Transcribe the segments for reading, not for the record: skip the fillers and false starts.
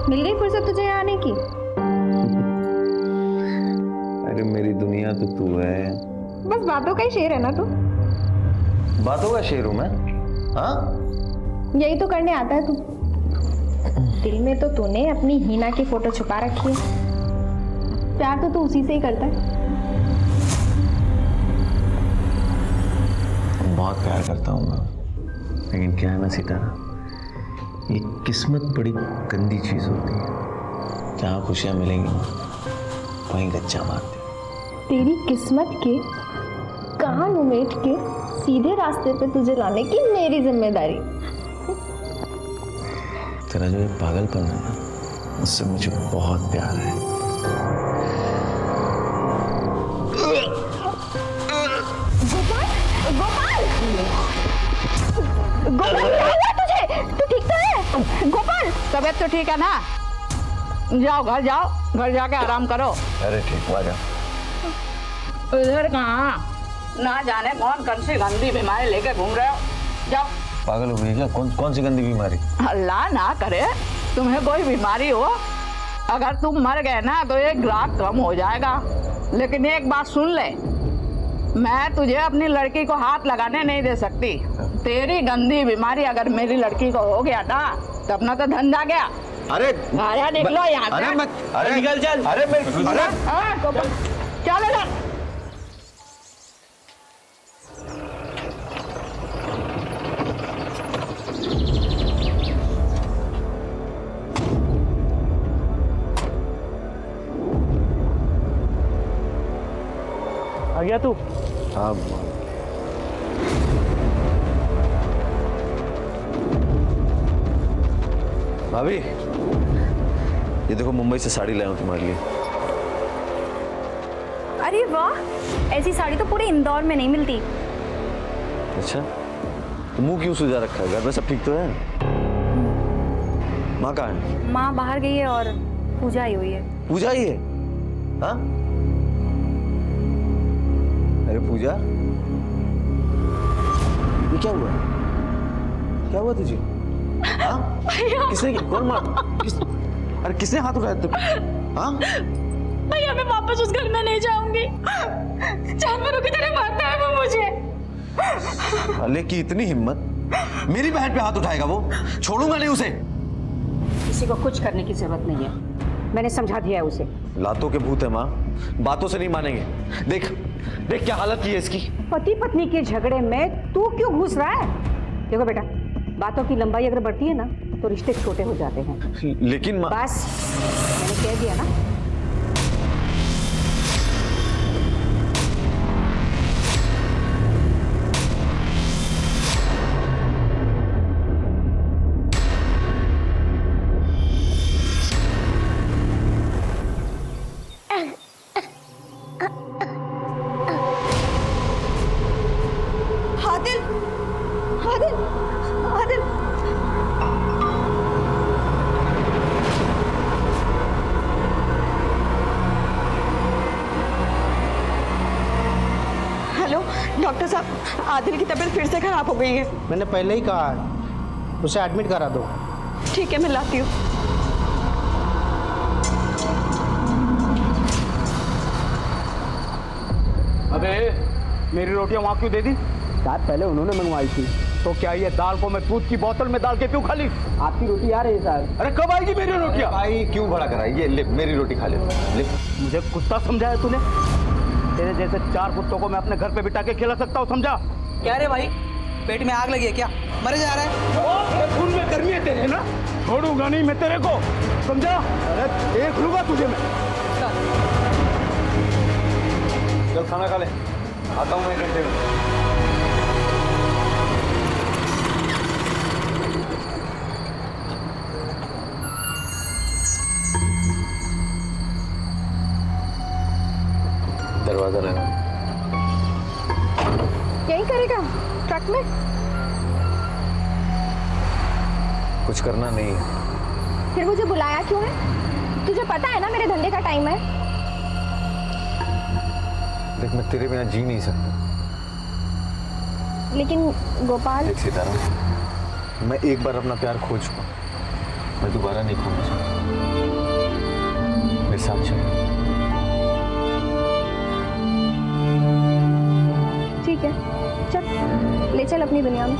मिल गई फुर्सत तुझे यहाँ आने की? अरे मेरी दुनिया तो तू है। बस बातों का ही शेर है ना तू? बातों का शेर हूं मैं? हाँ, यही तो करने आता है तू। दिल में तो तूने अपनी हीना की फोटो छुपा रखी है। प्यार तो तू उसी से ही करता है। बहुत प्यार करता हूँ मैं, लेकिन क्या है ना सितारा, ये किस्मत बड़ी गंदी चीज होती है। जहाँ खुशियाँ मिलेंगी वहीं गच्चा मारती। तेरी किस्मत के कान उमेट के सीधे रास्ते पे तुझे लाने की मेरी जिम्मेदारी। तेरा जो ये पागलपन है ना, उससे मुझे बहुत प्यार है। गोपाल, गोपाल, गोपाल क्या हुआ तुझे? तू ठीक तो है? गोपाल, तबीयत तो ठीक है ना? जाओ घर जाओ, घर जाके आराम करो। अरे ठीक, आ जा। इधर कहाँ? ना जाने कौन कौन सी गंदी बीमारी लेके घूम रहे हो। जाओ। पागल हो गई क्या? कौन सी गंदी बीमारी? अल्लाह ना करे तुम्हें कोई बीमारी हो। अगर तुम मर गए ना तो एक ग्राहक कम हो जाएगा। लेकिन एक बात सुन ले, मैं तुझे अपनी लड़की को हाथ लगाने नहीं दे सकती। तेरी गंदी बीमारी अगर मेरी लड़की को हो गया ना तो अपना तो धंधा गया। अरे आया निकलो यहाँ से। अरे मत, अरे निकल चल। अरे चल इधर। आ गया तू? हाँ भाभी, ये देखो मुंबई से साड़ी लाया हूँ तुम्हारे लिए। अरे वाह, ऐसी साड़ी तो पूरे इंदौर में नहीं मिलती। अच्छा, तो मुंह क्यों सुजा रखा है? घर में सब ठीक तो है? माँ कहाँ है? माँ बाहर गई है और पूजा आई हुई है। पूजा ही है? हाँ? अरे पूजा, ये क्या हुआ? क्या हुआ तुझे? हाँ? किसने, कौन मार? अरे किसने हाथ उठाया तुम? हाँ? भैया मैं वापस उस घर में नहीं जाऊंगी। जानवरों की तरह मारता है वो मुझे। अले की इतनी हिम्मत, मेरी बहन पे हाथ उठाएगा वो? छोड़ूंगा नहीं उसे। किसी को कुछ करने की जरूरत नहीं है, मैंने समझा दिया है उसे। लातों के भूत है माँ, बातों से नहीं मानेंगे। देख देख क्या हालत की है इसकी। पति पत्नी के झगड़े में तू क्यों घुस रहा है? देखो बेटा, बातों की लंबाई अगर बढ़ती है ना तो रिश्ते छोटे हो जाते हैं। लेकिन माँ, बस मैंने कह दिया ना। आदिल, आदिल, आदिल। हेलो डॉक्टर साहब, आदिल की तबीयत फिर से खराब हो गई है। मैंने पहले ही कहा है, उसे एडमिट करा दो। ठीक है, मैं लाती हूँ। अबे मेरी रोटियां वहां क्यों दे दी? शायद पहले उन्होंने मंगवाई थी। तो क्या ये दाल को मैं दूध की बोतल में डाल के क्यों खा ली? आपकी रोटी आ रही है साहब। अरे कब आएगी मेरी रोटियां? भाई क्यों बड़ा कराई? ये ले मेरी रोटी खा ले। मुझे कुत्ता समझा है तूने? तेरे जैसे 4 कुत्तों को मैं अपने घर पे बिठा के खिला सकता हूँ, समझा? क्या रे भाई, पेट में आग लगी है क्या? मरे जा रहा है? खून में गर्मी है तेरे ना, छोड़ूंगा नहीं मैं तेरे को, समझा? अरे देख लूंगा तुझे मैं। चल खाना खा ले, आता हूँ मैं 1 घंटे में। दरवाजा लगा। यही करेगा ट्रक में? कुछ करना नहीं है। फिर मुझे बुलाया क्यों है? तुझे पता है ना मेरे धंधे का टाइम है। देख मैं तेरे बिना जी नहीं सकता। लेकिन गोपाल, देख सितारा, मैं एक बार अपना प्यार खो चुका, मैं दोबारा नहीं खोना चाहता। मेरे साथ चल। ठीक है, चल ले चल अपनी दुनिया में।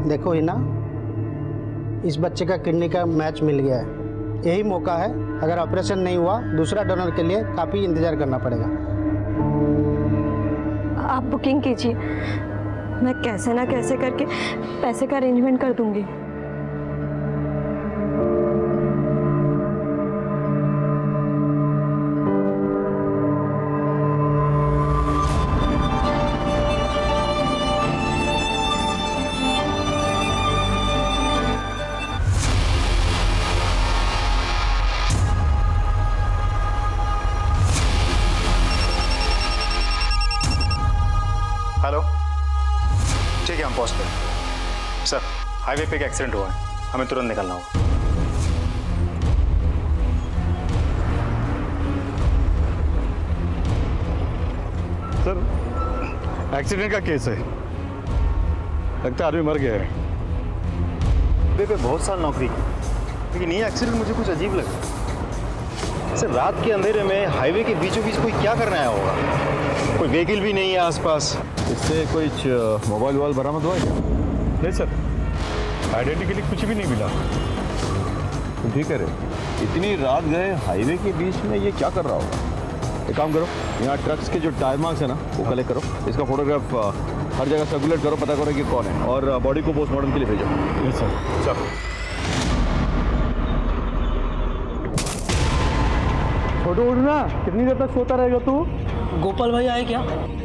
देखो हिना, इस बच्चे का किडनी का मैच मिल गया है। यही मौका है, अगर ऑपरेशन नहीं हुआ दूसरा डोनर के लिए काफ़ी इंतज़ार करना पड़ेगा। आप बुकिंग कीजिए, मैं कैसे ना कैसे करके पैसे का अरेंजमेंट कर दूंगी। हेलो, ठीक है हम पहुंच गए। सर, हाईवे पे एक एक्सीडेंट हुआ है, हमें तुरंत निकलना होगा। सर, एक्सीडेंट का केस है, लगता है आदमी मर गया है। हाईवे पे बहुत साल नौकरी की, लेकिन ये एक्सीडेंट मुझे कुछ अजीब लगा। सर, रात के अंधेरे में हाईवे के बीचों बीच कोई क्या करने आया होगा? कोई व्हीकल भी नहीं है आसपास। इससे कोई मोबाइल वोबाइल बरामद हुआ है क्या? नहीं सर, आइडेंटिटी के लिए कुछ भी नहीं मिला। तो ठीक है रे, इतनी रात गए हाईवे के बीच में ये क्या कर रहा होगा? एक काम करो, यहाँ ट्रक्स के जो टायर मार्क्स है ना वो कलेक्ट करो, इसका फोटोग्राफ हर जगह सर्कुलेट करो, पता करो कि कौन है, और बॉडी को पोस्टमार्टम के लिए भेजो। Yes sir. सर, छोटू उठना, कितनी देर तक सोता रहेगा तू? गोपाल भाई आए क्या?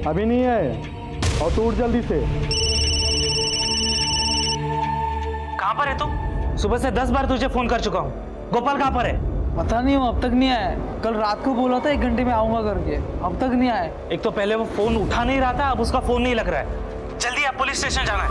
अभी नहीं आए, और तू उठ जल्दी से। कहाँ पर है तू? सुबह से 10 बार तुझे फोन कर चुका हूँ। गोपाल कहाँ पर है? पता नहीं, वो अब तक नहीं आया। कल रात को बोला था 1 घंटे में आऊंगा करके, अब तक नहीं आया। एक तो पहले वो फोन उठा नहीं रहा था, अब उसका फोन नहीं लग रहा है। जल्दी आप पुलिस स्टेशन जाना है।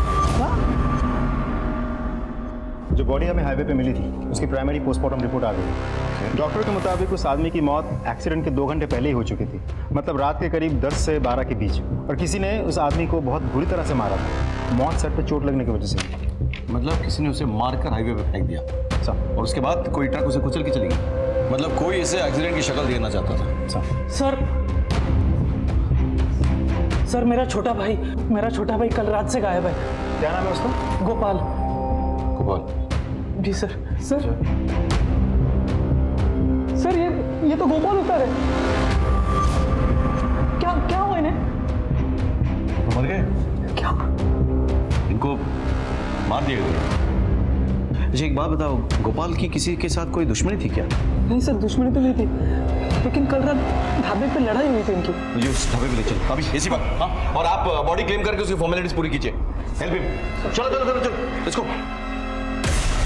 जो बॉडी हमें हाईवे पे मिली थी उसकी प्राइमरी पोस्टमार्टम रिपोर्ट आ गई। डॉक्टर के मुताबिक उस आदमी की मौत एक्सीडेंट के 2 घंटे पहले ही हो चुकी थी, मतलब रात के करीब 10 से 12 के बीच, और किसी ने उस आदमी को बहुत बुरी तरह से मारा था। मौत सर पे चोट लगने की वजह से। मतलब किसी ने उसे मारकर हाईवे पे फेंक दिया सर, और उसके बाद कोई ट्रक उसे कुचल के चली गई। मतलब कोई इसे एक्सीडेंट की शक्ल देना चाहता था। सर मेरा छोटा भाई कल रात से गायब है। क्या नाम है उसका? गोपाल। गोपाल? जी सर। सर ये तो गोपाल उतर है। क्या हुआ इन्हें? मर गए क्या? इनको मार दिया गया। अच्छा एक बात बताओ, गोपाल की किसी के साथ कोई दुश्मनी थी क्या? नहीं सर, दुश्मनी तो नहीं थी, लेकिन कल रात ढाबे पे लड़ाई हुई थी इनकी। मुझे उस ढाबे पे ले चल अभी, ऐसी बात। हाँ, और आप बॉडी क्लेम करके उसकी फॉर्मेलिटीज पूरी कीजिए। Help him. चलो इसको।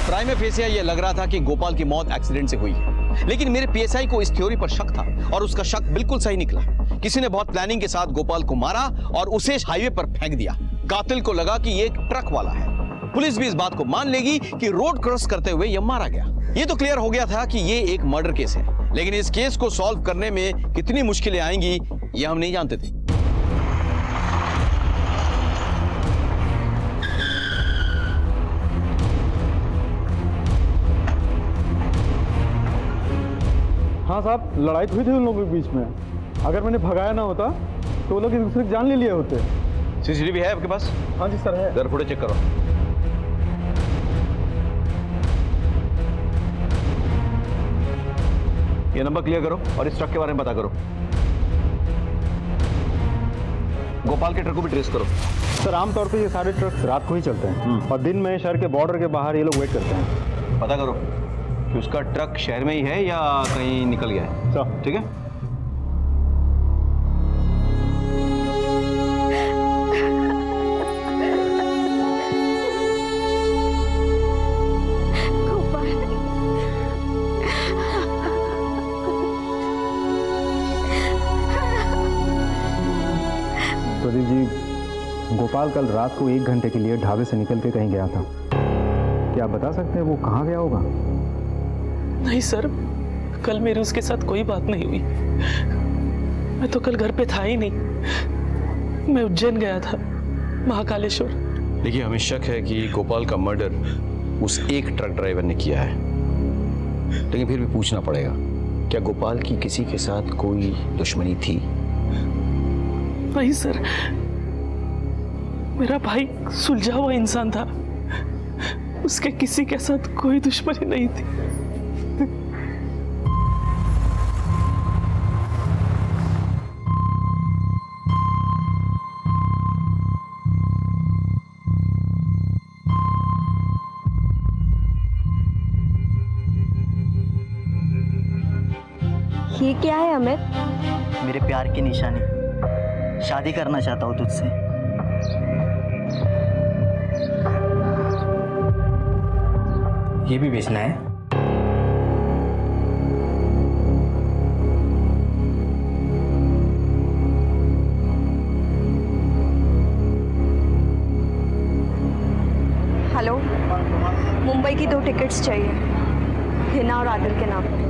प्राइम फेसिया ये लग रहा था कि गोपाल की मौत एक्सीडेंट से हुई है, लेकिन मेरे पीएसआई को इस थ्योरी पर शक था, और उसका शक बिल्कुल सही निकला। किसी ने बहुत प्लानिंग के साथ गोपाल को मारा और उसे हाईवे पर फेंक दिया। कातिल को लगा कि ये एक ट्रक वाला है। पुलिस भी इस बात को मान लेगी कि रोड क्रॉस करते हुए यह मारा गया। ये तो क्लियर हो गया था कि ये एक मर्डर केस है, लेकिन इस केस को सॉल्व करने में कितनी मुश्किलें आएंगी ये हम नहीं जानते थे। हाँ साहब, लड़ाई तो हुई थी उन लोगों के बीच में। अगर मैंने भगाया ना होता तो वो लोग एक दूसरे की जान ले लिए होते। सीसीटीवी है आपके पास? हाँ जी सर है। जरा फुटेज चेक करो। ये नंबर क्लियर करो और इस ट्रक के बारे में पता करो। गोपाल के ट्रक को भी ट्रेस करो। सर आमतौर पे ये सारे ट्रक्स रात को ही चलते हैं, और दिन में शहर के बॉर्डर के बाहर ये लोग वेट करते हैं। पता करो कि उसका ट्रक शहर में ही है या कहीं निकल गया है। सर ठीक है। प्रदीप जी, गोपाल कल रात को 1 घंटे के लिए ढाबे से निकल के कहीं गया था। क्या आप बता सकते हैं वो कहाँ गया होगा? नहीं सर, कल मेरी उसके साथ कोई बात नहीं हुई। मैं तो कल घर पे था ही नहीं, मैं उज्जैन गया था, महाकालेश्वर। देखिए, हमें शक है कि गोपाल का मर्डर उस एक ट्रक ड्राइवर ने किया है, लेकिन फिर भी पूछना पड़ेगा, क्या गोपाल की किसी के साथ कोई दुश्मनी थी? नहीं सर, मेरा भाई सुलझा हुआ इंसान था, उसके किसी के साथ कोई दुश्मनी नहीं थी। ये क्या है अमित? मेरे प्यार की निशानी, शादी करना चाहता हूँ तुझसे। ये भी बेचना है? हेलो, मुंबई की 2 टिकट्स चाहिए, हिना और आदिल के नाम पे।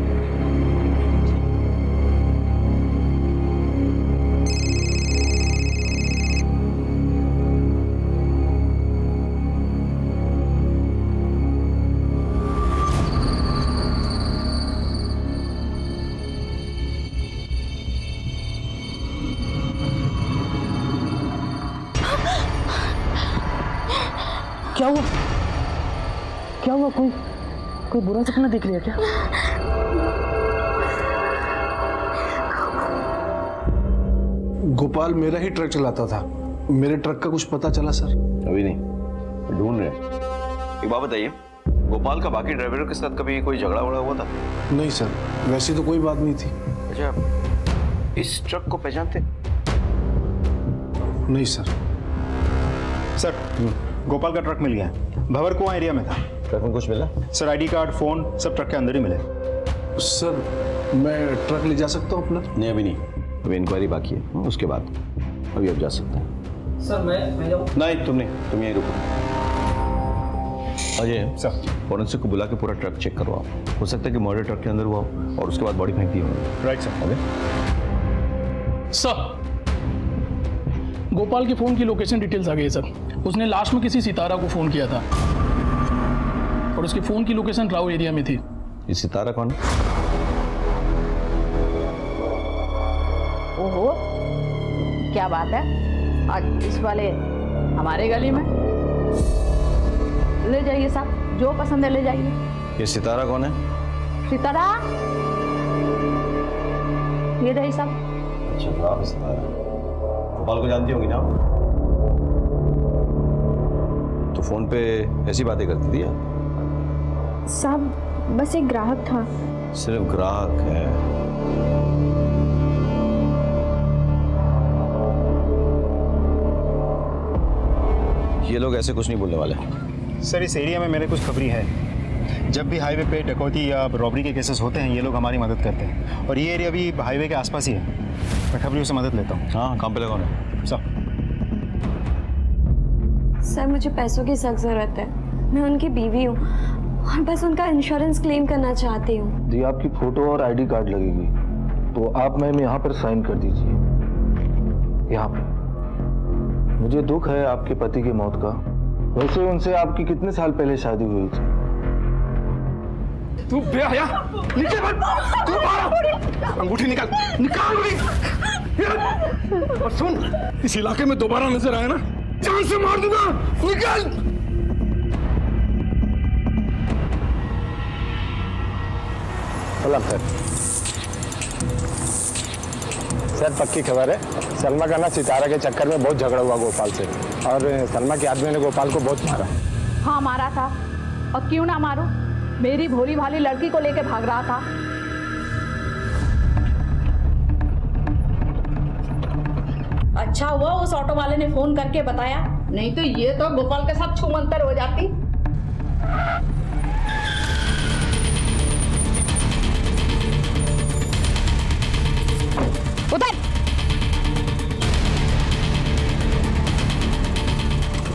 क्या हुआ? क्या हुआ? कोई बुरा सपना देख लिया क्या? गोपाल मेरा ही ट्रक चलाता था, मेरे ट्रक का कुछ पता चला सर? अभी नहीं, ढूंढ रहे हैं। एक बात बताइए, गोपाल का बाकी ड्राइवरों के साथ कभी कोई झगड़ा वगड़ा हुआ था? नहीं सर, वैसी तो कोई बात नहीं थी। अच्छा, इस ट्रक को पहचानते? नहीं सर। सर, गोपाल का ट्रक मिल गया है, भंवर कुआं एरिया में था। ट्रक में कुछ मिला? सर, आईडी कार्ड, फोन सब ट्रक के अंदर ही मिले। सर, मैं ट्रक ले जा सकता हूँ अपना? नहीं, अभी नहीं, अभी इंक्वायरी बाकी है, उसके बाद। अभी आप जा सकते हैं। सर मैं जाऊँ? नहीं, तुम यहीं रुको। अजय सर, फॉरेंसिक को बुला के पूरा ट्रक चेक करवाओ। हो सकता है कि मर्डर ट्रक के अंदर हुआ हो और उसके बाद बॉडी फेंक दी होगी। Right sir. अबे सर, गोपाल के फोन की लोकेशन डिटेल्स आ गई है सर। उसने लास्ट में किसी सितारा को फोन किया था और उसके फोन की लोकेशन राव एरिया में थी। ये सितारा कौन है? ओहो, क्या बात है, आज इस वाले हमारे गली में। ले जाइए साहब, जो पसंद है ले जाइए। ये सितारा कौन है? सितारा, ये रही साहब। अच्छा, आप सितारा गोपाल को जानती होगी ना? तो फोन पे ऐसी बातें करती थी यार? साहब, बस एक ग्राहक था। सिर्फ ग्राहक है? ये लोग ऐसे कुछ नहीं बोलने वाले। सर, इस एरिया में मेरे कुछ खबरी है। जब भी हाईवे पे डकैती या रॉबरी के केसेस होते हैं, ये लोग हमारी मदद करते हैं, और ये एरिया भी हाईवे के आसपास ही है। मैं खबरियों से मदद लेता हूँ। हाँ, काम पे लगा है सर। सर, मुझे पैसों की सख्त ज़रूरत है। मैं उनकी बीवी हूँ और बस उनका इंश्योरेंस क्लेम करना चाहती हूँ। जी, आपकी फोटो और आईडी कार्ड लगेगी, तो आप मैम यहाँ पर साइन कर दीजिए, यहाँ पे। मुझे दुख है आपके पति की मौत का। वैसे उनसे आपकी कितने साल पहले शादी हुई थी? तू बेहया, नीचे मत, तू मारो, अंगूठी निकाल, निकाल अंगूठी। और सुन, इस इलाके में दोबारा नजर आया ना, जान से मार दूंगा, निकाल। सर, पक्की खबर है, सलमा का ना सितारा के चक्कर में बहुत झगड़ा हुआ गोपाल से, और सलमा के आदमी ने गोपाल को बहुत मारा। हाँ, मारा था, और क्यों ना मारूं, मेरी भोली भाली लड़की को लेके भाग रहा था। अच्छा हुआ उस ऑटो वाले ने फोन करके बताया, नहीं तो ये तो गोपाल के साथ छूमंतर हो जाती। उधर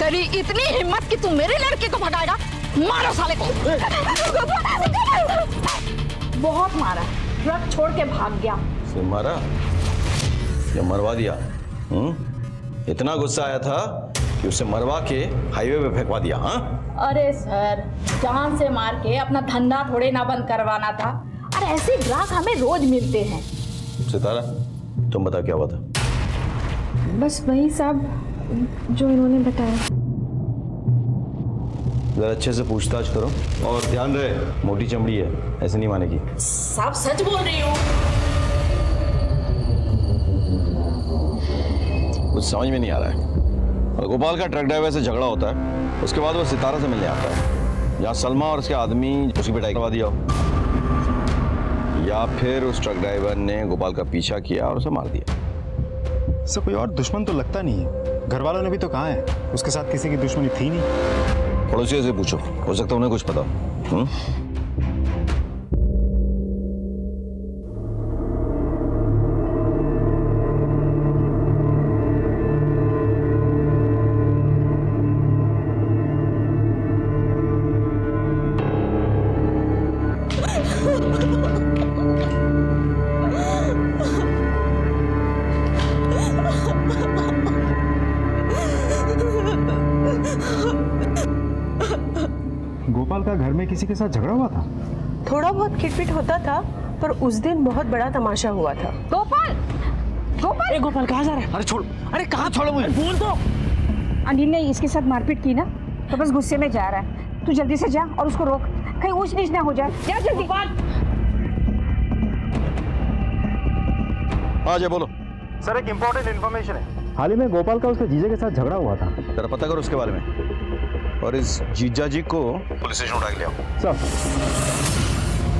तेरी इतनी हिम्मत कि तू मेरी लड़की को भगाएगा? मारो साले को। बहुत मारा, ट्रक छोड़ के भाग गया। से मारा या मरवा दिया? इतना गुस्सा आया था कि उसे मरवा के हाईवे पे फेंकवा दिया? हाँ, अरे सर, जान से मार के अपना धंधा थोड़े ना बंद करवाना था। अरे ऐसे ग्राहक हमें रोज मिलते हैं। सितारा, तुम बता क्या हुआ था? बस वही सब जो इन्होंने बताया। जरा अच्छे से पूछताछ करो और ध्यान रहे, मोटी चमड़ी है, ऐसे नहीं मानेगी। सब सच बोल रही हूँ। कुछ समझ में नहीं आ रहा है। और गोपाल का ट्रक ड्राइवर से झगड़ा होता है, उसके बाद वो सितारा से मिलने आता है, जहाँ सलमा और उसके आदमी उसी पिटाई करवा दिया हो, या फिर उस ट्रक ड्राइवर ने गोपाल का पीछा किया और उसे मार दिया। सर कोई और दुश्मन तो लगता नहीं है। घर वालों ने भी तो कहा है उसके साथ किसी की दुश्मनी थी नहीं। पड़ोसियों से पूछो, हो सकता है उन्हें कुछ पता हो। गोपाल का घर में किसी के साथ झगड़ा हुआ था? थोड़ा बहुत खिटपिट होता था, पर उस दिन बहुत बड़ा तमाशा हुआ था। गोपाल, गोपाल, गोपाल कहाँ जा रहा है? अरे छोड़, अरे कहाँ छोड़ो मुझे? बोल दो। अनिल ने इसके साथ मारपीट की ना, तो बस गुस्से में जा रहा है। तू जल्दी से जा और उसको रोक, कहीं ऊंच नीच ना हो जाए। जा जल्दी। हाँ जी बोलो। सर एक इम्पोर्टेंट इन्फॉर्मेशन है। हाल ही में गोपाल का उसके जीजे के साथ झगड़ा हुआ था। जरा पता करो उसके बारे में, और इस जीजा जी को पुलिस स्टेशन उठा के ले आओ। सर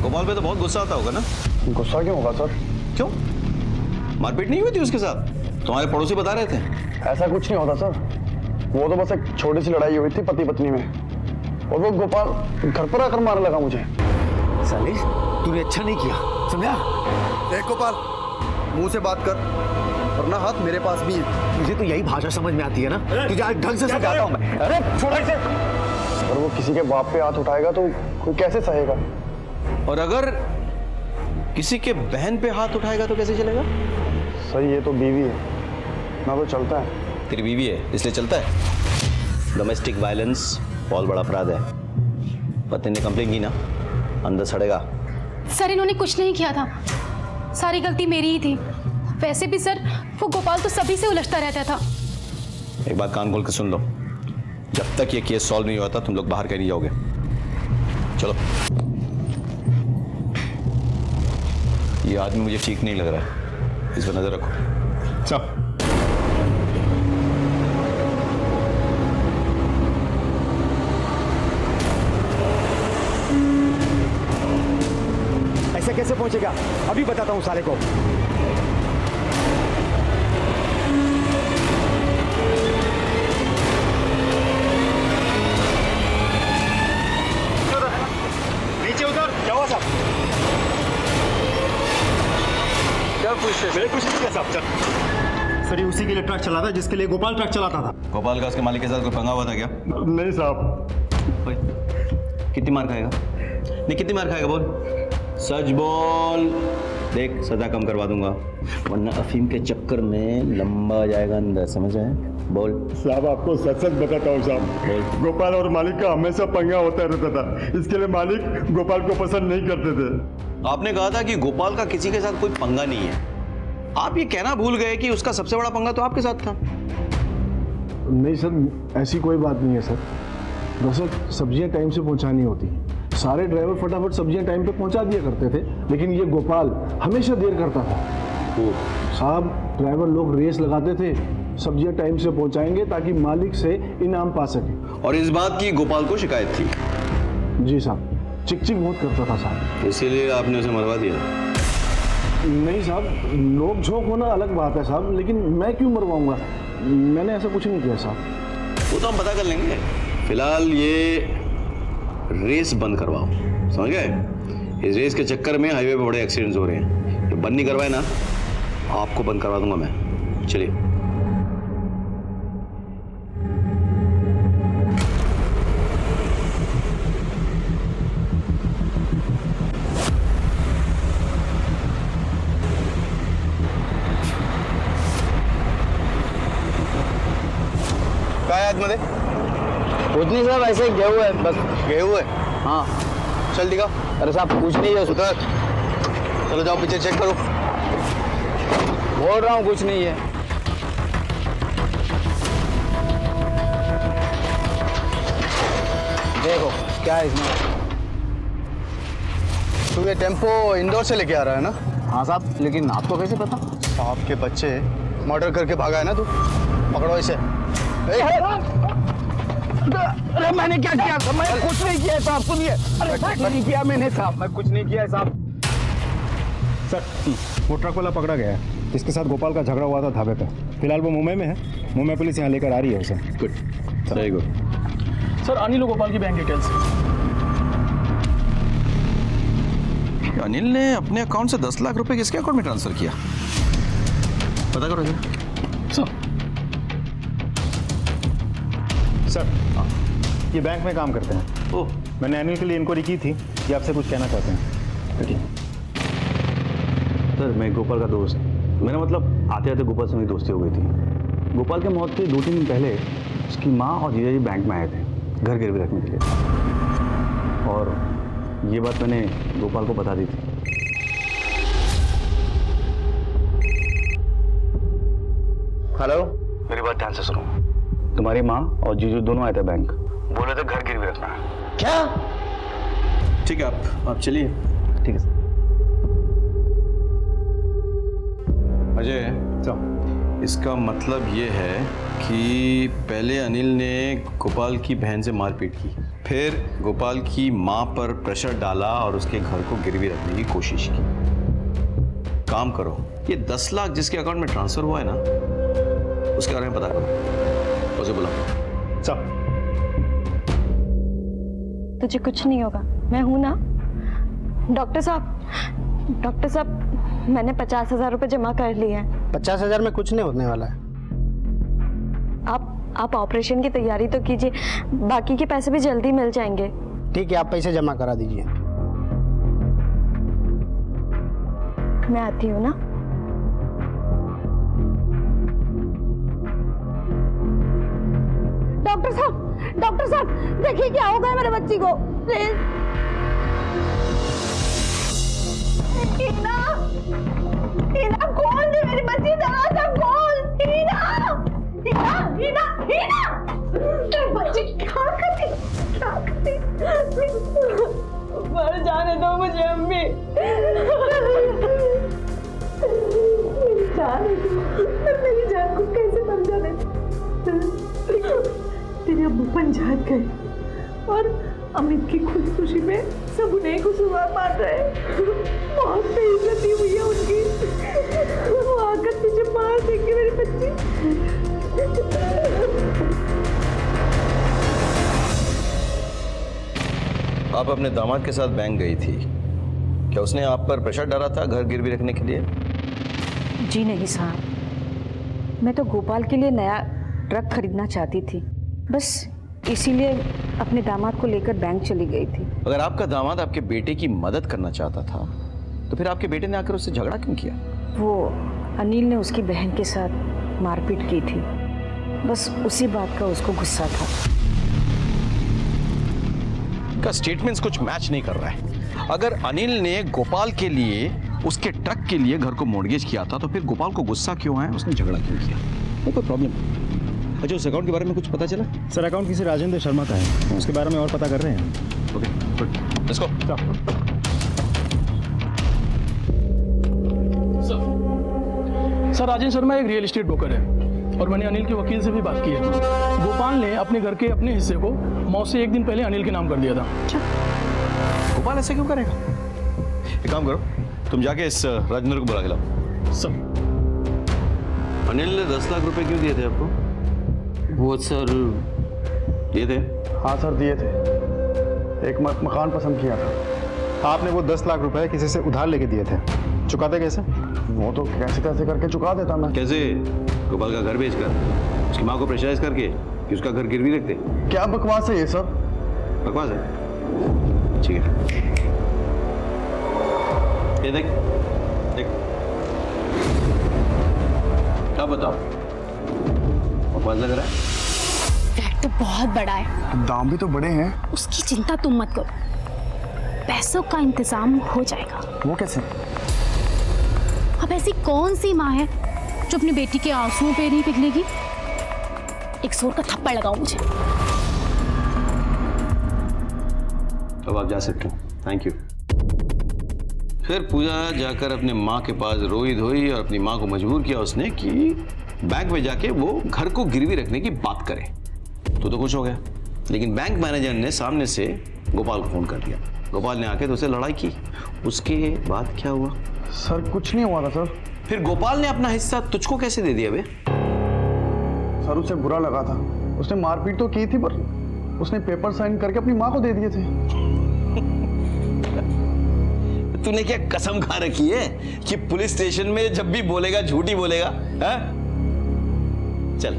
गोपाल पे तो बहुत गुस्सा आता होगा ना? गुस्सा क्यों होगा सर? क्यों? मारपीट नहीं हुई थी उसके साथ? तुम्हारे पड़ोसी बता रहे थे। ऐसा कुछ नहीं होता सर, वो तो बस एक छोटी सी लड़ाई हुई थी पति पत्नी में, और वो गोपाल घर पर आकर मारने लगा मुझे। साले, तूने अच्छा नहीं किया, समझा? देख गोपाल, मुंह से बात कर, वरना हाथ मेरे पास भी है। तुझे तो यही भाषा समझ में आती है ना? तुझे आज ढंग से समझाता हूं मैं। अरे छोड़ इसे। अगर वो किसी के बाप पे हाथ उठाएगा तो कोई कैसे सहेगा? और अगर किसी के बहन पे हाथ उठाएगा तो कैसे चलेगा? सही, ये तो बीवी है ना, तो चलता है। तेरी बीवी है इसलिए चलता है? डोमेस्टिक वायलेंस बहुत बड़ा अपराध है। पति ने कंप्लेन की ना, अंदर सड़ेगा। सर इन्होंने कुछ नहीं किया था, सारी गलती मेरी ही थी। वैसे भी सर वो गोपाल तो सभी से उलझता रहता था। एक बात कान खोल के सुन लो, जब तक ये केस सॉल्व नहीं होता तुम लोग बाहर कहीं नहीं जाओगे। चलो। ये आदमी मुझे ठीक नहीं लग रहा है, इस पर नजर रखो। चल। ऐसे कैसे पहुंचेगा? अभी बताता हूं साले को। नीचे उतर। क्या हुआ साहब? क्या पूछते? मेरे कुछ नहीं किया साहब। चल। सर ये उसी के लिए ट्रक चलाता है जिसके लिए गोपाल ट्रक चलाता था। गोपाल का उसके मालिक के साथ कोई पंगा हुआ था क्या? नहीं साहब। कितनी मार खाएगा? नहीं कितनी मार खाएगा बोल, सच बोल। देख सजा कम करवा दूंगा, वरना अफीम के चक्कर में लंबा हो जाएगा अंदर, समझ आए? बोल। साहब आपको सच सच बताता हूँ साहब, गोपाल और मालिक का हमेशा पंगा होता रहता था, इसके लिए मालिक गोपाल को पसंद नहीं करते थे। आपने कहा था कि गोपाल का किसी के साथ कोई पंगा नहीं है। आप ये कहना भूल गए कि उसका सबसे बड़ा पंगा तो आपके साथ था। नहीं सर, ऐसी कोई बात नहीं है सर। दरअसल सब्जियां टाइम से पहुंचानी होती, सारे ड्राइवर फटाफट सब्जियां टाइम पे पहुंचा दिया करते थे, लेकिन ये गोपाल हमेशा देर करता था। साहब ड्राइवर लोग रेस लगाते थे, सब्जियां टाइम से पहुंचाएंगे ताकि मालिक से इनाम पा सके। और इस बात की गोपाल को शिकायत थी? जी साहब, चिक चिक बहुत करता था साहब। इसीलिए आपने उसे मरवा दिया? नहीं साहब, नोक झोंक होना अलग बात है साहब, लेकिन मैं क्यों मरवाऊंगा? मैंने ऐसा कुछ नहीं किया साहब। वो तो हम पता कर लेंगे, फिलहाल ये रेस बंद करवाओ, समझ गए? इस रेस के चक्कर में हाईवे पे बड़े एक्सीडेंट्स हो रहे हैं, ये बंद नहीं करवाए ना, आपको बंद करवा दूंगा मैं। चलिए। हाथ में दे। कुछ नहीं साहब, ऐसे ही गए हुए हैं बस। गए हुए? हाँ। चल दिखा। अरे साहब कुछ नहीं है। उधर चलो, जाओ पीछे चेक करो। बोल रहा हूँ कुछ नहीं है। देखो क्या है इसमें। तू ये टेम्पो इंदौर से लेके आ रहा है ना? हाँ साहब, लेकिन आपको कैसे पता? आपके बच्चे मर्डर करके भागा है ना तू? पकड़ो इसे। अरे मैंने क्या किया? मैं कुछ नहीं किया साहब, सुनिए। अरे कुछ नहीं किया मैंने साहब, मैं कुछ नहीं किया साहब। सर, वो ट्रक वाला पकड़ा गया है। इसके साथ गोपाल का झगड़ा हुआ था ढाबे पे। फिलहाल वो मुंबई में है। मुंबई पुलिस यहाँ लेकर आ रही है उसे। Good, very good. Sir Anil Gopal की बैंक डिटेल्स। अनिल ने अपने अकाउंट से 10 लाख रुपए किसके अकाउंट में ट्रांसफर किया? पता करो सर, ये बैंक में काम करते हैं। ओह, मैंने अनिल के लिए इंक्वायरी की थी कि आपसे कुछ कहना चाहते हैं। सर, मैं गोपाल का दोस्त। मेरा मतलब आते आते गोपाल से मेरी दोस्ती हो गई थी। गोपाल के मौत के 2-3 दिन पहले उसकी माँ और जीजा जी बैंक में आए थे घर गिरवी रखने के लिए, और ये बात मैंने गोपाल को बता दी थी। हेलो, मेरी बात ध्यान से सुनो। तुम्हारी माँ और जीजू दोनों आए थे बैंक, बोले थे घर गिरवी रखना। क्या? ठीक है, आप चलिए। ठीक है सर। अजय, इसका मतलब ये है कि पहले अनिल ने गोपाल की बहन से मारपीट की, फिर गोपाल की माँ पर प्रेशर डाला और उसके घर को गिरवी रखने की कोशिश की। काम करो, ये 10 लाख जिसके अकाउंट में ट्रांसफर हुआ है ना, उसके बारे में पता करो। उसे बुलाओ। चल। तुझे कुछ नहीं होगा, मैं हूं ना। डॉक्टर साहब, मैंने 50,000 रुपए जमा कर लिए हैं। 50,000 में कुछ नहीं होने वाला है। आप ऑपरेशन की तैयारी तो कीजिए, बाकी के पैसे भी जल्दी मिल जाएंगे। ठीक है, आप पैसे जमा करा दीजिए। मैं आती हूँ ना। डॉक्टर साहब देखिए क्या हो गया मेरे बच्ची को, प्लीज। हीना खोल दे मेरी बच्ची, दरवाजा खोल। हीना बच्ची क्या करती मर जाने दो मुझे अम्मी, मेरी जान को कैसे मर जाने दो। तेरे अब्बू पंजाब गए और अमित की खुदकुशी में सब उन्हें कसूरवार मान रहे हैं। बहुत बेइज्जती हुई है उनकी। वो आकर तुझे मार देंगे मेरी बच्ची। आप अपने दामाद के साथ बैंक गई थी, क्या उसने आप पर प्रेशर डाला था घर गिरवी रखने के लिए? जी नहीं साहब, मैं तो गोपाल के लिए नया ट्रक खरीदना चाहती थी, बस इसीलिए अपने दामाद को लेकर बैंक चली गई थी। अगर आपका दामाद आपके बेटे की मदद करना चाहता था तो फिर आपके बेटे ने आकर उससे झगड़ा क्यों किया? वो अनिल ने उसकी बहन के साथ मारपीट की थी, बस उसी बात का उसको गुस्सा था। का स्टेटमेंट्स कुछ मैच नहीं कर रहा है। अगर अनिल ने गोपाल के लिए, उसके ट्रक के लिए घर को मॉर्गेज किया था तो फिर गोपाल को गुस्सा क्यों है, उसने झगड़ा क्यों किया? नहीं कोई प्रॉब्लम। अच्छा, उस अकाउंट के बारे में कुछ पता चला? सर, अकाउंट किसी राजेंद्र शर्मा का है, उसके बारे में और पता कर रहे हैं। Okay, good, let's go. Sir Rajendra Sharma एक रियल एस्टेट ब्रोकर है और मैंने अनिल के वकील से भी बात की है। गोपाल ने अपने घर के अपने हिस्से को मौत से 1 दिन पहले अनिल के नाम कर दिया था। गोपाल ऐसे क्यों करेगा? एक काम करो, तुम जाके इस राजेंद्र को बुला के लाओ। सर, अनिल ने 10 लाख रुपए क्यों दिए थे आपको? वो सर दिए थे? हाँ सर, दिए थे। एक मकान पसंद किया था। आपने वो 10 लाख रुपए किसी से उधार लेके दिए थे, चुकाते कैसे? वो तो कैसे कैसे करके चुका देता मैं। कैसे? गोपाल का घर बेचकर, उसकी माँ को प्रेशराइज करके कि उसका घर गिरवी रखते। क्या बकवास है ये सब? बकवास है? ठीक है, ये देख देख, क्या बताओ, बकवास लग रहा है? फ्लैट तो बहुत बड़ा है। दाम भी तो बड़े हैं। उसकी चिंता तुम मत करो, पैसों का इंतजाम हो जाएगा। वो कैसे? अब ऐसी कौन सी माँ है जो अपनी बेटी के आंसुओं पे नहीं पिघलेगी? एक जोर का थप्पड़ लगाओ मुझे। अब आप जा सकते हो। Thank you. फिर पूजा जाकर अपने माँ के पास रोई धोई और अपनी माँ को मजबूर किया उसने कि बैंक में जाके वो घर को गिरवी रखने की बात करे। तो खुश हो गया, लेकिन बैंक मैनेजर ने सामने से गोपाल को फोन कर दिया। गोपाल ने आके तो उससे लड़ाई की। उसके बाद क्या हुआ? सर कुछ नहीं हुआ था सर। फिर गोपाल ने अपना हिस्सा तुझको कैसे दे दिया बे? सर उसे बुरा लगा था, उसने मारपीट तो की थी पर उसने पेपर साइन करके अपनी माँ को दे दिए थे। तूने क्या कसम खा रखी है कि पुलिस स्टेशन में जब भी बोलेगा झूठ ही बोलेगा? है? चल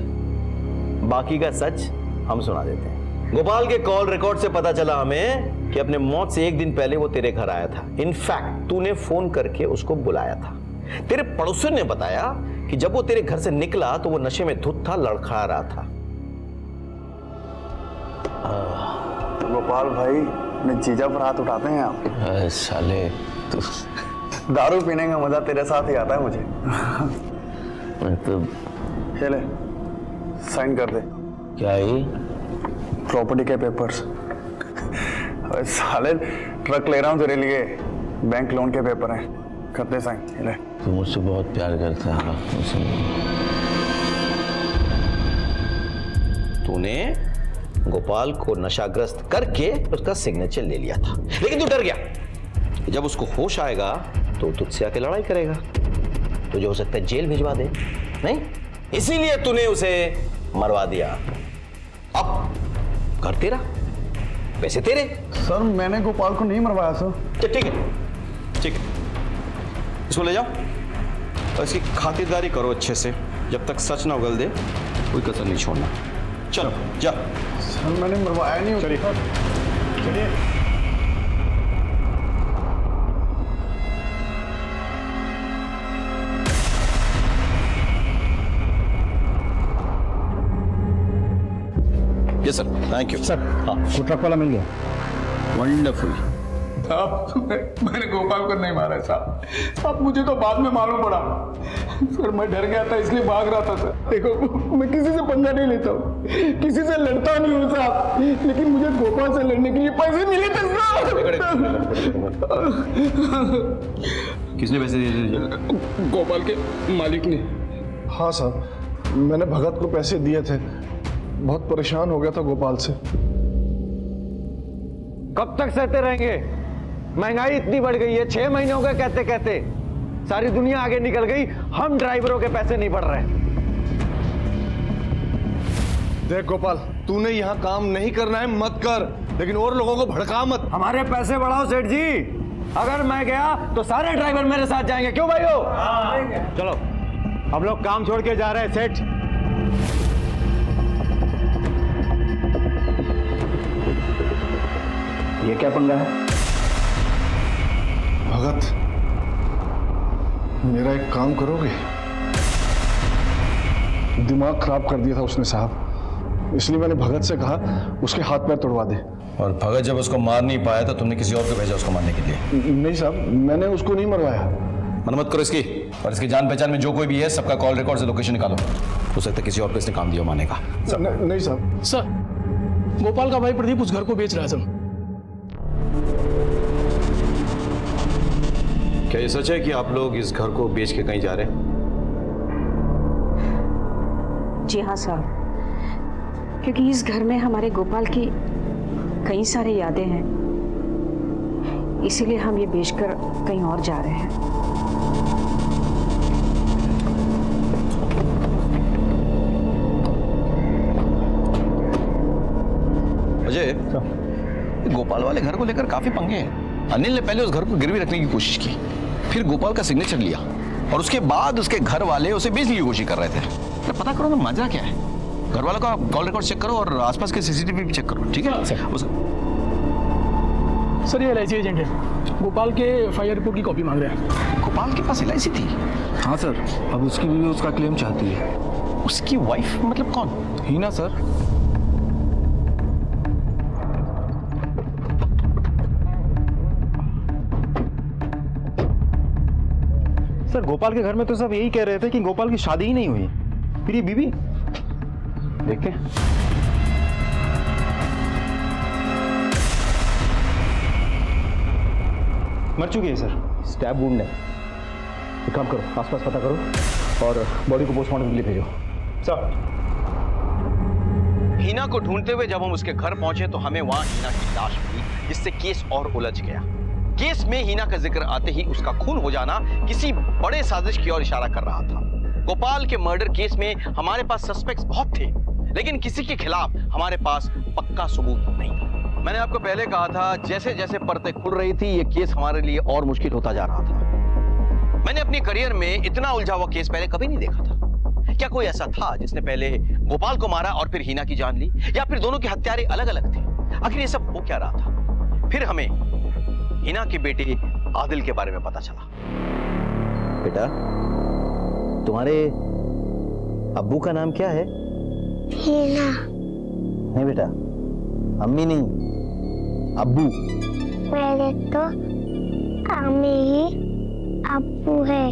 बाकी का सच हम सुना देते हैं। गोपाल के कॉल रिकॉर्ड से पता चला हमें कि अपने मौत से एक दिन पहले वो तेरे घर आया था। इनफैक्ट तूने फोन करके उसको बुलाया था। तेरे पड़ोसियों ने बताया कि जब वो तेरे घर से निकला तो वो नशे में धुत था, लड़खड़ा रहा था। गोपाल भाई अपने जीजा पर हाथ उठाते हैं आप। साले तो दारू पीने का मजा तेरे साथ ही आता है मुझे। तो ले साइन कर दे। क्या ही? प्रॉपर्टी के पेपर्स। अरे साले ट्रक ले रहा हूँ तेरे लिए, बैंक लोन के पेपर हैं, कर दे साइन। ले। तू मुझसे बहुत प्यार करता है। तूने गोपाल को नशाग्रस्त करके उसका सिग्नेचर ले लिया था, लेकिन तू डर गया। जब उसको होश आएगा तो तुझसे आके लड़ाई करेगा, तुझे हो सकता है जेल भिजवा दे। नहीं, इसीलिए तूने उसे मरवा दिया। अब घर तेरा, पैसे तेरे। सर मैंने गोपाल को नहीं मरवाया सर। ठीक है, ठीक है, इसको ले जाओ और इसकी खातिरदारी करो अच्छे से। जब तक सच ना उगल दे कोई कसर नहीं छोड़ना। चलो जा। सर मैंने मरवाया नहीं। चलिए चलिए। Yes sir, thank you sir. हाँ वो ट्रक वाला मिल गया। वंडरफुल। मैंने गोपाल को नहीं मारा साहब। अब मुझे तो बाद में मालूम पड़ा सर। मैं डर गया था इसलिए भाग रहा था सर। देखो मैं किसी से पंगा नहीं लेता हूँ, किसी से लड़ता नहीं हूँ साहब, लेकिन मुझे गोपाल से लड़ने के लिए पैसे मिले थे साहब। किसने पैसे दिए? गोपाल के मालिक ने। हाँ सर, मैंने भगत को पैसे दिए थे। बहुत परेशान हो गया था गोपाल से। कब तक सहते रहेंगे? महंगाई इतनी बढ़ गई है, 6 महीने हो गए कहते कहते। सारी दुनिया आगे निकल गई, हम ड्राइवरों के पैसे नहीं बढ़ रहे। देख गोपाल, तूने यहाँ काम नहीं करना है मत कर, लेकिन और लोगों को भड़का मत। हमारे पैसे बढ़ाओ सेठ जी। अगर मैं गया तो सारे ड्राइवर मेरे साथ जाएंगे। क्यों भाइयों? चलो हम लोग काम छोड़ के जा रहे हैं सेठ। ये क्या पंगा है? भगत, मेरा एक काम करोगे? दिमाग खराब कर दिया था उसने साहब, इसलिए मैंने भगत से कहा उसके हाथ पैर तोड़वा दे। और भगत जब उसको मार नहीं पाया तो तुमने किसी और को भेजा उसको मारने के लिए? नहीं साहब, मैंने उसको नहीं मरवाया। मन मत करो इसकी। और इसकी जान पहचान में जो कोई भी है सबका कॉल रिकॉर्ड से लोकेशन निकालो। हो सकता है किसी और को इसने काम दिया मारने का। नहीं साहब। सर गोपाल का भाई प्रदीप उस घर को बेच रहा है सर। क्या ये सच है कि आप लोग इस घर को बेच के कहीं जा रहे हैं? जी हाँ साहब, क्योंकि इस घर में हमारे गोपाल की कई सारी यादें हैं, इसीलिए हम ये बेचकर कहीं और जा रहे हैं। अजय, गोपाल वाले घर को लेकर काफी पंगे हैं। अनिल ने पहले उस घर को गिरवी रखने की कोशिश की, फिर गोपाल का सिग्नेचर लिया और उसके बाद उसके घर वाले उसे बेचने की कोशिश कर रहे थे। तो पता करो ना माजरा क्या है। घर वालों का कॉल रिकॉर्ड चेक करो और आसपास के सीसीटीवी भी चेक करो, ठीक है? सर ये LIC एजेंट है, गोपाल के FIR रिपोर्ट की कॉपी मांग रहे हैं। गोपाल के पास LIC थी? हाँ सर, अब उसकी बीवी उसका क्लेम चाहती है। उसकी वाइफ मतलब कौन? हीना सर। सर गोपाल के घर में तो सब यही कह रहे थे कि गोपाल की शादी ही नहीं हुई, फिर ये बीबी देखते हैं। मर चुकी है सर, स्टैब वुंड है। एक काम करो, आसपास पता करो और बॉडी को पोस्टमार्टम के लिए भेजो। सर हीना को ढूंढते हुए जब हम उसके घर पहुंचे तो हमें वहां हीना की लाश मिली, जिससे केस और उलझ गया। केस में हीना का जिक्र आते ही उसका खून हो जाना किसी बड़े साजिश की ओर इशारा कर रहा था। गोपाल के मर्डर केस में हमारे पास सस्पेक्ट्स बहुत थे, लेकिन किसी के खिलाफ हमारे पास पक्का सबूत नहीं था। मैंने आपको पहले कहा था, जैसे जैसे परतें खुल रही थी ये केस हमारे लिए और मुश्किल होता जा रहा था। मैंने अपनी करियर में इतना उलझा हुआ केस पहले कभी नहीं देखा था। क्या कोई ऐसा था जिसने पहले गोपाल को मारा और फिर हीना की जान ली, या फिर दोनों के हत्यारे अलग अलग थे? आखिर ये सब हो क्या रहा था? फिर हमें हीना के बेटे आदिल के बारे में पता चला। बेटा, तुम्हारे अब्बू का नाम क्या है? हीना। नहीं बेटा, अम्मी नहीं, अब्बू। मेरे तो अम्मी ही अब्बू है।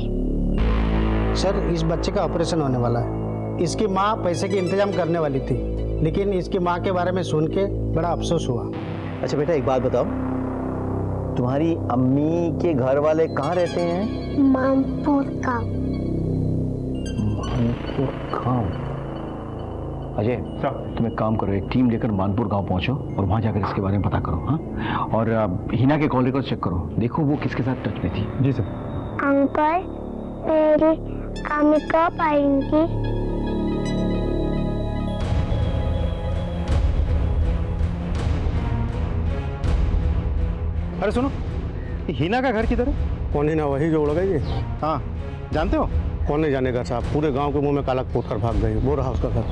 सर इस बच्चे का ऑपरेशन होने वाला है। इसकी माँ पैसे के इंतजाम करने वाली थी, लेकिन इसकी माँ के बारे में सुन के बड़ा अफसोस हुआ। अच्छा बेटा, एक बात बताओ, तुम्हारी अम्मी के घर वाले कहाँ रहते हैं? मानपुर गाँव। मानपुर गाँव। अजय, तुम एक काम करो, एक टीम लेकर मानपुर गांव पहुंचो और वहां जाकर इसके बारे में पता करो। हाँ, और हीना के कॉल रिकॉर्ड चेक करो, देखो वो किसके साथ टच में थी। जी सर। अंकल, मेरी अम्मी कब आएंगी? अरे सुनो, हीना का घर किधर है? कौन हीना? वही जो उड़ गई है। हाँ, जानते हो? कौन नहीं जानेगा साहब, पूरे गांव के मुंह में काला पोत कर भाग गई। वो रहा उसका घर।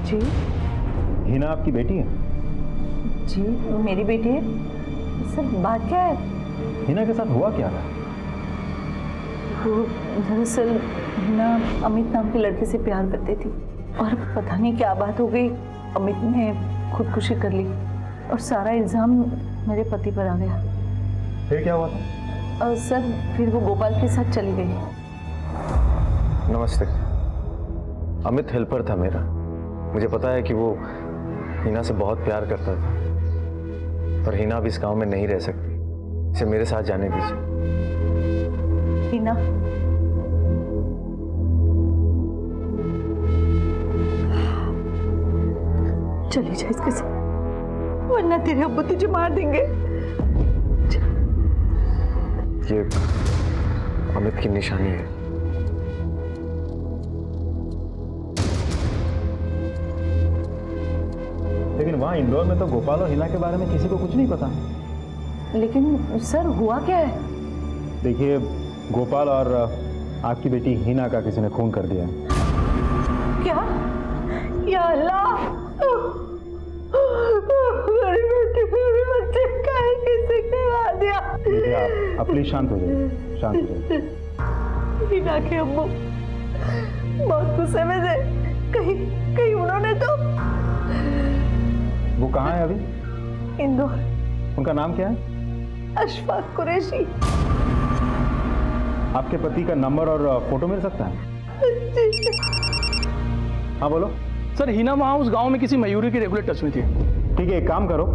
जी हीना आपकी बेटी है? जी वो मेरी बेटी है। सर बात क्या है? हीना के साथ हुआ क्या था? वो दरअसल हीना अमित नाम के लड़के से प्यार करती थी और पता नहीं क्या बात हो गई, अमित ने खुदकुशी कर ली और सारा इल्जाम मेरे पति पर आ गया। फिर क्या हुआ था? सर फिर वो गोपाल के साथ चली गई। नमस्ते। अमित हेल्पर था मेरा। मुझे पता है कि वो हीना से बहुत प्यार करता था, पर हीना अब इस गांव में नहीं रह सकती। इसे मेरे साथ जाने दीजिए। हीना, चली जा इसके साथ, वरना तेरे अब्बू तुझे मार देंगे। ये अमित की निशानी है। लेकिन वहाँ इंदौर में तो गोपाल और हीना के बारे में किसी को कुछ नहीं पता। लेकिन सर हुआ क्या है? देखिए, गोपाल और आपकी बेटी हीना का किसी ने खून कर दिया है। क्या? या अल्लाह, मेरी बेटी मेरे बच्चे का ही किसी ने मार दिया। देखिए आप प्लीज शांत हो जाइए, शांत हो जाइए। हीना के अम्मू बहुत गुस्से में थे, कहीं उन्होंने तो। वो कहाँ है अभी? इंदौर। उनका नाम क्या है? अशफाक कुरैशी। आपके पति का नंबर और फोटो मिल सकता है? हाँ बोलो। सर हीना वहाँ उस गांव में किसी मयूरी के रेगुलर टच में थी। ठीक है, एक काम करो,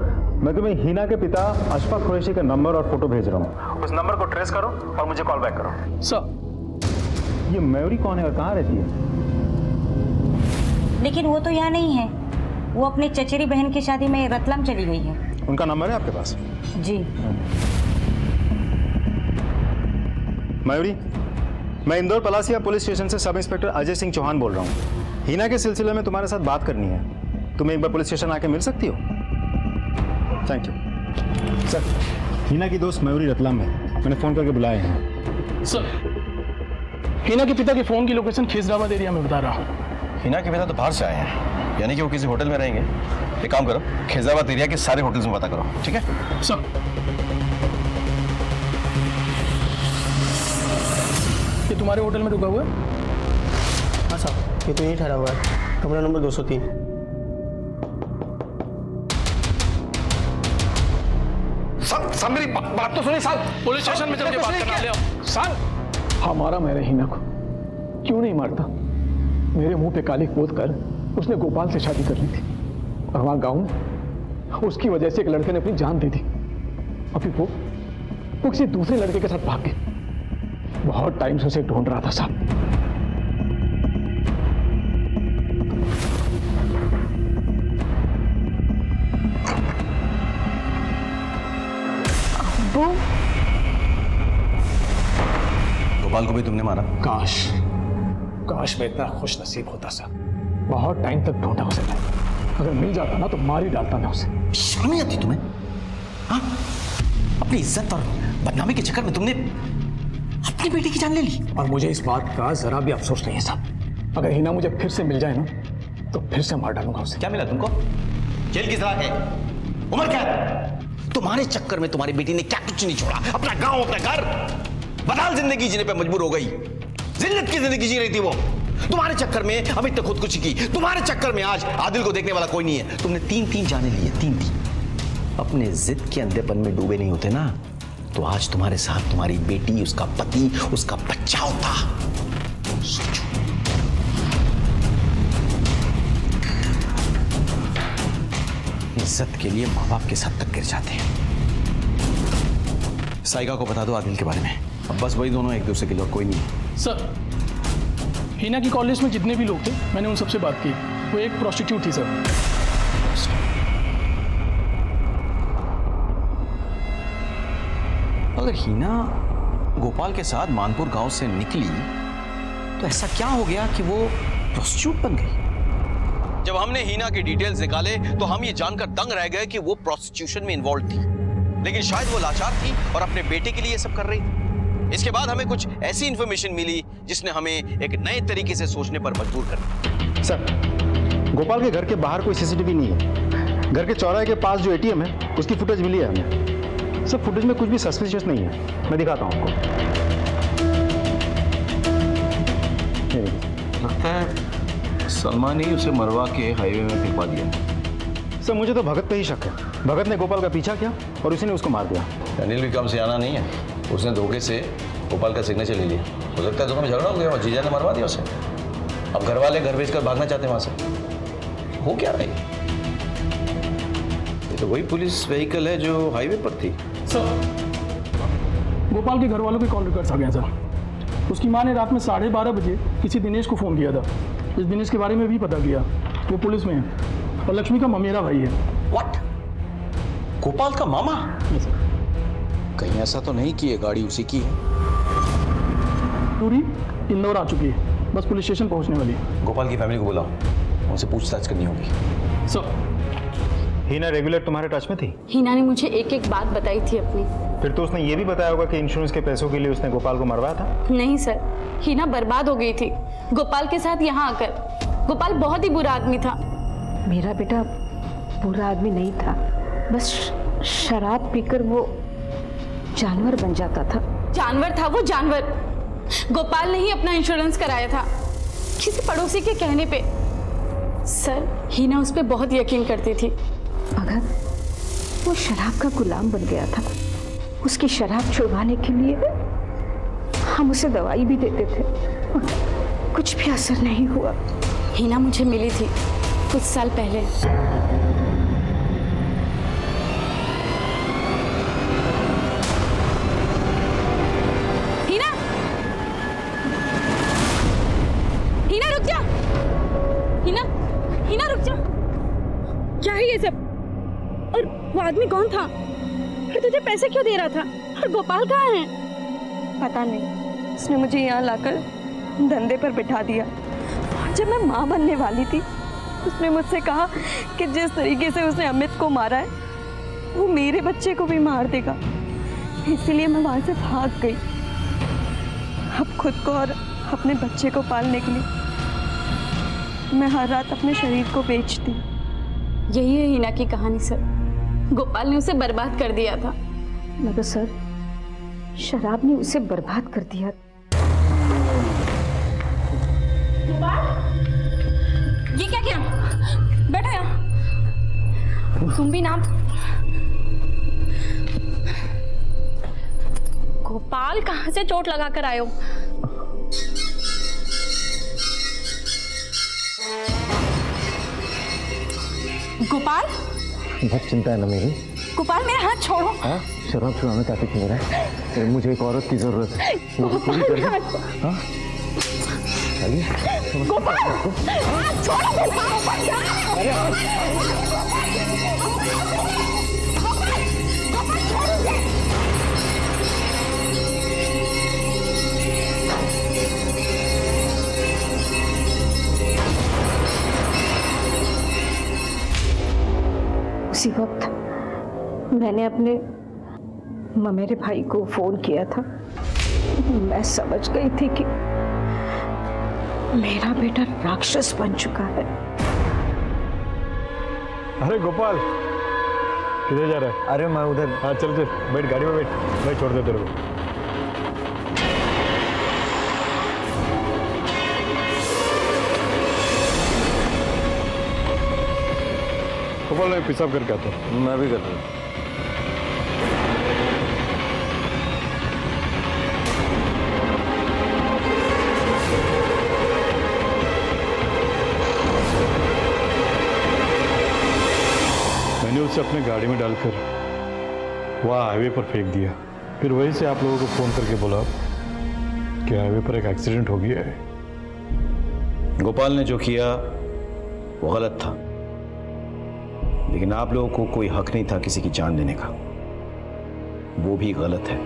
मैं तुम्हें हीना के पिता अशफाक कुरैशी का नंबर और फोटो भेज रहा हूँ। उस नंबर को ट्रेस करो और मुझे कॉल बैक करो। सर। ये मयूरी कौन है और कहाँ रहती है? लेकिन वो तो यहाँ नहीं है, वो अपनी चचेरी बहन की शादी में रतलाम चली गई है। उनका नंबर है आपके पास? जी। मयूरी, मैं इंदौर पलासिया पुलिस स्टेशन से सब इंस्पेक्टर अजय सिंह चौहान बोल रहा हूँ। हीना के सिलसिले में तुम्हारे साथ बात करनी है। तुम एक बार पुलिस स्टेशन आके मिल सकती हो? Thank you. सर, हीना की दोस्त मयूरी रतलाम में, मैंने फोन करके बुलाए हैं। सर, हीना के पिता के फोन की लोकेशन खिजराबाद एरिया में बता रहा हूँ। हीना के पिता तो बाहर से आए हैं, यानी कि वो किसी होटल में रहेंगे। एक काम करो, खिजराबाद एरिया के सारे होटल्स में पता करो, ठीक है? सर। ये तुम्हारे होटल में रुका हुआ है? हाँ साहब। ये तो यहीं ठहरा हुआ है, कमरा नंबर 203। सब मेरी बात तो सुनिए साहब। पुलिस स्टेशन में चल के बात करना ले आओ। साहब हाँ मारा मैंने हीना को, क्यों नहीं मारता? मेरे मुंह पे काली पोत कर उसने गोपाल से शादी कर ली थी और वहां गांव में उसकी वजह से एक लड़के ने अपनी जान दे दी। अभी वो किसी दूसरे लड़के के साथ भाग गए। बहुत टाइम से उसे ढूंढ रहा था साहब। गोपाल को भी तुमने मारा? काश मैं इतना खुश नसीब होता साहब। बहुत टाइम तक ढूंढा उसे मैं, अगर मिल जाता ना तो मार ही डालता मैं उसे। शर्म नहीं आती तुम्हें? हाँ? अपनी इज्जत और बदनामी के चक्कर में तुमने अपनी बेटी की जान ले ली। और मुझे इस बात का जरा भी अफसोस नहीं है साहब। अगर हिना मुझे फिर से मिल जाए ना तो फिर से मार डालूंगा उसे। क्या मिला तुमको? जेल की सलाह है, उम्र कैद। तुम्हारे चक्कर में तुम्हारी बेटी ने क्या कुछ नहीं छोड़ा, अपना गांव, अपना घर, बदहाल जिंदगी जीने पे मजबूर हो गई। जिल्लत की जिंदगी जी रही थी वो। तुम्हारे चक्कर में अमित ने खुदकुशी की, तुम्हारे चक्कर में आज आदिल को देखने वाला कोई नहीं है। तुमने 3-3 जाने लिए, 3-3। अपने जिद के अंधेपन में डूबे नहीं होते ना तो आज तुम्हारे साथ तुम्हारी बेटी, उसका पति, उसका बच्चा होता। सोचो। इज्जत के लिए माँ बाप के साथ तक गिर जाते हैं। साइका को बता दो आदिल के बारे में। अब बस वही दोनों एक दूसरे के लिए, कोई नहीं है। सर, हीना की कॉलेज में जितने भी लोग थे मैंने उन सबसे बात की। वो एक प्रोस्टिट्यूट थी सर। अगर हीना गोपाल के साथ मानपुर गांव से निकली तो ऐसा क्या हो गया कि वो प्रोस्टिट्यूट बन गई? जब हमने हीना की डिटेल्स निकाले तो हम ये जानकर दंग रह गए कि वो प्रोस्टिट्यूशन में इन्वॉल्व थी, लेकिन शायद वो लाचार थी और अपने बेटे के लिए सब कर रही थी। इसके बाद हमें कुछ ऐसी इंफॉर्मेशन मिली जिसने हमें एक नए तरीके से सोचने पर मजबूर कर दिया। सर, गोपाल के घर के बाहर कोई सीसीटीवी नहीं है। घर के चौराहे के पास जो एटीएम है उसकी फुटेज मिली है हमें। सर, फुटेज में कुछ भी सस्पिशियस नहीं है। मैं दिखाता हूँ आपको। लगता है सलमान ही उसे मरवा के हाईवे में फेंकवा दिया। सर, मुझे तो भगत पे ही शक है। भगत ने गोपाल का पीछा किया और उसी ने उसको मार दिया। अनिल भी कम सियाना नहीं है। उसने धोखे से गोपाल का सिग्नेचर ले लिया। हो सकता है दोनों में झगड़ा हो गया और जीजा ने मरवा दिया उसे। अब घर वाले घर बेचकर भागना चाहते हैं वहां से। हो क्या रहा है? ये तो वही पुलिस व्हीकल है जो हाईवे पर थी। सर, गोपाल के घर वालों के कॉल रिकॉर्ड्स आ गए सर। उसकी माँ ने रात में 12:30 बजे किसी दिनेश को फ़ोन किया था। इस दिनेश के बारे में भी पता किया, वो पुलिस में है और लक्ष्मी का ममेरा भाई है। व्हाट? गोपाल का मामा? कहीं ऐसा तो नहीं कि ये गाड़ी उसी की है? पूरी इंदौर आ चुकी है, बस पुलिस स्टेशन पहुंचने वाली है। गोपाल की फैमिली को बुलाओ, उनसे पूछताछ करनी होगी। सर, हीना रेगुलर तुम्हारे टच में थी? हीना ने मुझे एक एक बात बताई थी अपनी। फिर तो उसने ये भी बताया होगा कि इंश्योरेंस के पैसों के लिए उसने गोपाल को मरवाया था? नहीं सर, हीना बर्बाद हो गई थी गोपाल के साथ यहाँ आकर। गोपाल बहुत ही बुरा आदमी था। मेरा बेटा बुरा आदमी नहीं था, बस शराब पीकर वो जानवर बन जाता था। जानवर था वो, जानवर। गोपाल ने ही अपना इंश्योरेंस कराया था किसी पड़ोसी के कहने पे। सर, हीना उस पर बहुत यकीन करती थी। अगर वो शराब का गुलाम बन गया था, उसकी शराब छुड़वाने के लिए हम उसे दवाई भी देते थे, कुछ भी असर नहीं हुआ। हीना मुझे मिली थी कुछ साल पहले। हीना, हीना रुक जा। हीना, हीना रुक जा। क्या है ये सब? और वो आदमी कौन था? फिर तुझे पैसे क्यों दे रहा था? और गोपाल कहाँ है? पता नहीं, उसने मुझे यहाँ लाकर धंधे पर बिठा दिया। और जब मैं माँ बनने वाली थी, उसने मुझसे कहा कि जिस तरीके से उसने अमित को मारा है, वो मेरे बच्चे को भी मार देगा। इसीलिए मैं वहाँ से भाग गई। अब खुद को और अपने बच्चे को पालने के लिए मैं हर रात अपने शरीर को बेचती। यही है हीना की कहानी सर। गोपाल ने उसे बर्बाद कर दिया था। मगर सर, शराब ने उसे बर्बाद कर दिया। गोपाल, तुम भी ना। गोपाल कहाँ से चोट लगा कर आए हो? गोपाल, बहुत चिंता है ना मेरी। गोपाल मेरा हाथ छोड़ो। हाँ, शराब छुड़ाने का क्यों रहा है? मुझे एक औरत की जरूरत है, वो भी पूरी कर दे। हाँ? चलिए। गोपाल, हाथ छोड़ो गोपाल। उसी वक्त मैंने अपने ममेरे भाई को फोन किया था। मैं समझ गई थी कि मेरा बेटा राक्षस बन चुका है। अरे गोपाल, किधर जा रहा है? अरे मैं उधर। हाँ चल चल, बैठ गाड़ी में बैठ, मैं छोड़ दे तेरे को। गोपाल, मैं पेशाब करके आता हूँ। मैं भी कर रहा हूँ। मैंने उसे अपने गाड़ी में डालकर वहाँ हाईवे पर फेंक दिया। फिर वहीं से आप लोगों को फोन करके बोला कि हाईवे पर एक एक्सीडेंट हो गया है। गोपाल ने जो किया वो गलत था, लेकिन आप लोगों को कोई हक नहीं था किसी की जान लेने का। वो भी गलत है।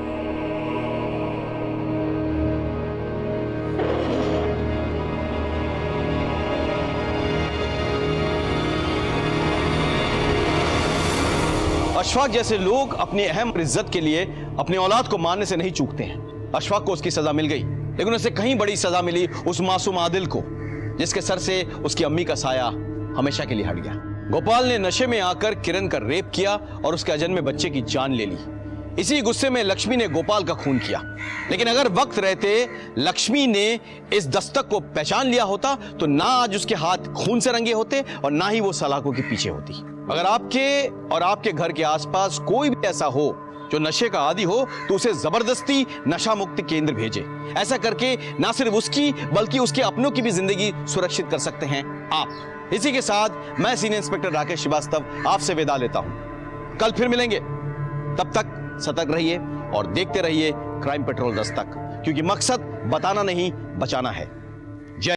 अशफाक जैसे लोग अपनी अहम इज्जत के लिए अपनी औलाद को मारने से नहीं चूकते हैं। अशफाक को उसकी सजा मिल गई, लेकिन उसे कहीं बड़ी सजा मिली उस मासूम आदिल को, जिसके सर से उसकी अम्मी का साया हमेशा के लिए हट गया। गोपाल ने नशे में आकर किरण का रेप किया और उसके अजन्मे बच्चे की जान ले ली। इसी गुस्से में लक्ष्मी ने गोपाल का खून किया, लेकिन अगर वक्त रहते लक्ष्मी ने इस दस्तक को पहचान लिया होता तो ना आज उसके हाथ खून से रंगे होते और ना ही वो सलाखों के पीछे होती। अगर आपके और आपके घर के आसपास कोई भी ऐसा हो जो नशे का आदी हो तो उसे जबरदस्ती नशा मुक्ति केंद्र भेजे। ऐसा करके ना सिर्फ उसकी बल्कि उसके अपनों की भी जिंदगी सुरक्षित कर सकते हैं आप। इसी के साथ मैं सीनियर इंस्पेक्टर राकेश श्रीवास्तव आपसे विदा लेता हूं। कल फिर मिलेंगे, तब तक सतर्क रहिए और देखते रहिए क्राइम पेट्रोल दस्तक, क्योंकि मकसद बताना नहीं बचाना है।